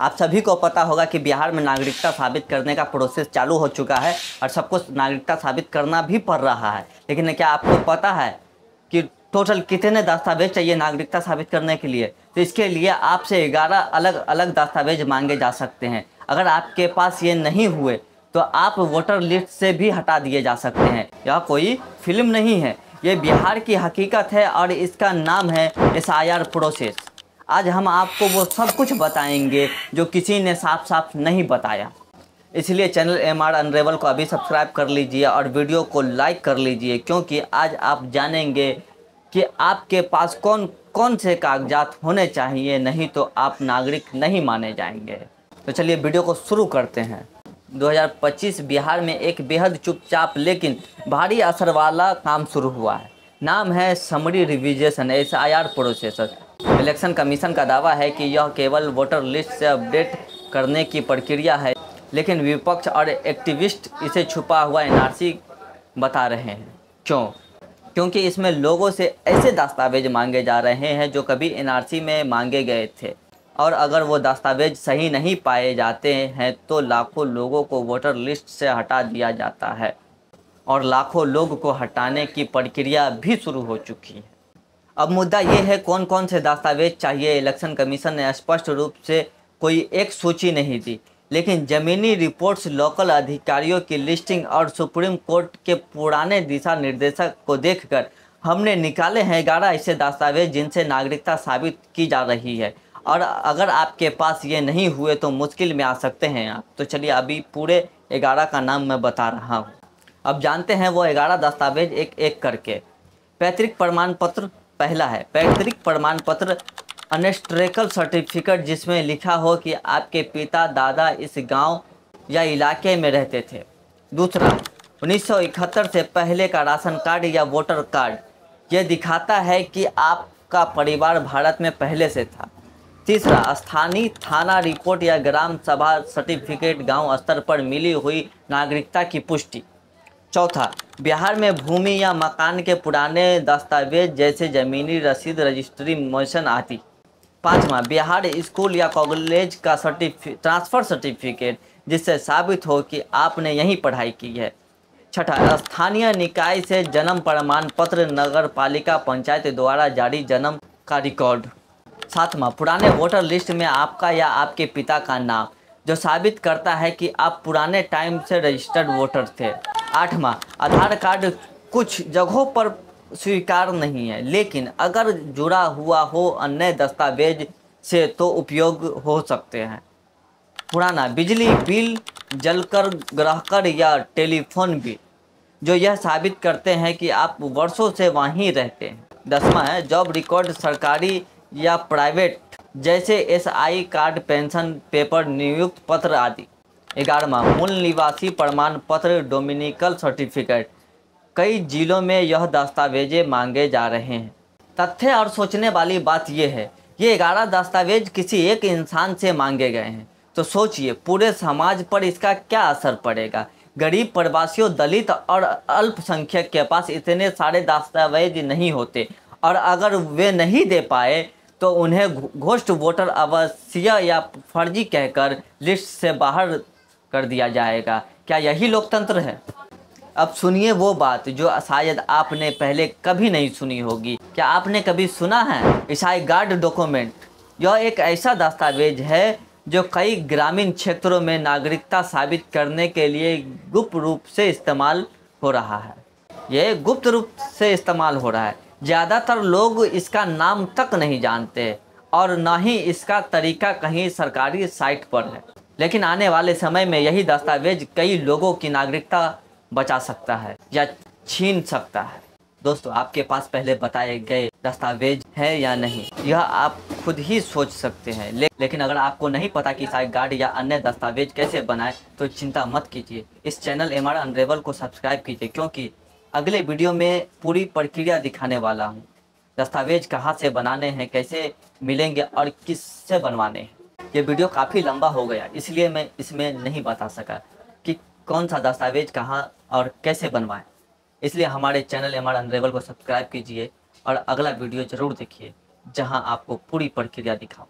आप सभी को पता होगा कि बिहार में नागरिकता साबित करने का प्रोसेस चालू हो चुका है और सबको नागरिकता साबित करना भी पड़ रहा है। लेकिन क्या आपको पता है कि टोटल कितने दस्तावेज चाहिए नागरिकता साबित करने के लिए? तो इसके लिए आपसे 11 अलग अलग दस्तावेज मांगे जा सकते हैं। अगर आपके पास ये नहीं हुए तो आप वोटर लिस्ट से भी हटा दिए जा सकते हैं। यह कोई फिल्म नहीं है, ये बिहार की हकीकत है और इसका नाम है SIR प्रोसेस। आज हम आपको वो सब कुछ बताएंगे जो किसी ने साफ साफ नहीं बताया। इसलिए चैनल MR अनरेबल को अभी सब्सक्राइब कर लीजिए और वीडियो को लाइक कर लीजिए, क्योंकि आज आप जानेंगे कि आपके पास कौन कौन से कागजात होने चाहिए, नहीं तो आप नागरिक नहीं माने जाएंगे। तो चलिए वीडियो को शुरू करते हैं। 2025 बिहार में एक बेहद चुपचाप लेकिन भारी असर वाला काम शुरू हुआ है। नाम है summary revision SIR process. Election commission का दावा है कि यह केवल वोटर लिस्ट से अपडेट करने की प्रक्रिया है, लेकिन विपक्ष और एक्टिविस्ट इसे छुपा हुआ NRC बता रहे हैं। क्यों? क्योंकि इसमें लोगों से ऐसे दस्तावेज मांगे जा रहे हैं जो कभी NRC में मांगे गए थे, और अगर वो दस्तावेज सही नहीं पाए जाते हैं तो लाखों लोगों को वोटर लिस्ट से हटा दिया जाता है, और लाखों लोग को हटाने की प्रक्रिया भी शुरू हो चुकी है। अब मुद्दा ये है कौन कौन से दस्तावेज चाहिए। इलेक्शन कमीशन ने स्पष्ट रूप से कोई एक सूची नहीं दी, लेकिन ज़मीनी रिपोर्ट्स, लोकल अधिकारियों की लिस्टिंग और सुप्रीम कोर्ट के पुराने दिशा निर्देशक को देखकर हमने निकाले हैं 11 ऐसे दस्तावेज जिनसे नागरिकता साबित की जा रही है, और अगर आपके पास ये नहीं हुए तो मुश्किल में आ सकते हैं आप। तो चलिए अभी पूरे 11 का नाम मैं बता रहा हूँ। अब जानते हैं वो 11 दस्तावेज एक एक करके। पैतृक प्रमाण पत्र पहला है। पैतृक प्रमाण पत्र अनस्ट्रेकल सर्टिफिकेट, जिसमें लिखा हो कि आपके पिता दादा इस गांव या इलाके में रहते थे। दूसरा, 1971 से पहले का राशन कार्ड या वोटर कार्ड, ये दिखाता है कि आपका परिवार भारत में पहले से था। तीसरा, स्थानीय थाना रिपोर्ट या ग्राम सभा सर्टिफिकेट, गांव स्तर पर मिली हुई नागरिकता की पुष्टि। चौथा, बिहार में भूमि या मकान के पुराने दस्तावेज जैसे ज़मीनी रसीद, रजिस्ट्री, मोशन आदि। पाँचवा, बिहार स्कूल या कॉलेज का ट्रांसफ़र सर्टिफिकेट, जिससे साबित हो कि आपने यहीं पढ़ाई की है। छठा, स्थानीय निकाय से जन्म प्रमाण पत्र, नगर पालिका पंचायत द्वारा जारी जन्म का रिकॉर्ड। सातवां, पुराने वोटर लिस्ट में आपका या आपके पिता का नाम, जो साबित करता है कि आप पुराने टाइम से रजिस्टर्ड वोटर थे। आठवां, आधार कार्ड कुछ जगहों पर स्वीकार नहीं है, लेकिन अगर जुड़ा हुआ हो अन्य दस्तावेज से तो उपयोग हो सकते हैं। पुराना बिजली बिल, जलकर, ग्राहकर या टेलीफोन बिल, जो यह साबित करते हैं कि आप वर्षों से वहीं रहते हैं। 10वां है जॉब रिकॉर्ड, सरकारी या प्राइवेट, जैसे SI कार्ड, पेंशन पेपर, नियुक्ति पत्र आदि। 11वां, मूल निवासी प्रमाण पत्र, डोमिनिकल सर्टिफिकेट, कई जिलों में यह दस्तावेजें मांगे जा रहे हैं। तथ्य और सोचने वाली बात यह है, ये 11 दस्तावेज किसी एक इंसान से मांगे गए हैं, तो सोचिए पूरे समाज पर इसका क्या असर पड़ेगा। गरीब, प्रवासियों, दलित और अल्पसंख्यक के पास इतने सारे दस्तावेज नहीं होते, और अगर वे नहीं दे पाए तो उन्हें घोस्ट वोटर अवश्य या फर्जी कहकर लिस्ट से बाहर कर दिया जाएगा। क्या यही लोकतंत्र है? अब सुनिए वो बात जो शायद आपने पहले कभी नहीं सुनी होगी। क्या आपने कभी सुना है SI कार्ड डॉक्यूमेंट? यह एक ऐसा दस्तावेज है जो कई ग्रामीण क्षेत्रों में नागरिकता साबित करने के लिए गुप्त रूप से इस्तेमाल हो रहा है। ये गुप्त रूप से इस्तेमाल हो रहा है। ज़्यादातर लोग इसका नाम तक नहीं जानते और न ही इसका तरीका कहीं सरकारी साइट पर है, लेकिन आने वाले समय में यही दस्तावेज कई लोगों की नागरिकता बचा सकता है या छीन सकता है। दोस्तों, आपके पास पहले बताए गए दस्तावेज है या नहीं, यह आप खुद ही सोच सकते हैं। लेकिन अगर आपको नहीं पता कि SI कार्ड या अन्य दस्तावेज कैसे बनाएं, तो चिंता मत कीजिए। इस चैनल MR अनरेबल को सब्सक्राइब कीजिए, क्योंकि अगले वीडियो में पूरी प्रक्रिया दिखाने वाला हूँ। दस्तावेज कहाँ से बनाने हैं, कैसे मिलेंगे और किससे बनवाने हैं। ये वीडियो काफ़ी लंबा हो गया, इसलिए मैं इसमें नहीं बता सका कि कौन सा दस्तावेज कहाँ और कैसे बनवाएं। इसलिए हमारे चैनल MR अनरेबल को सब्सक्राइब कीजिए और अगला वीडियो ज़रूर देखिए, जहां आपको पूरी प्रक्रिया दिखाऊं।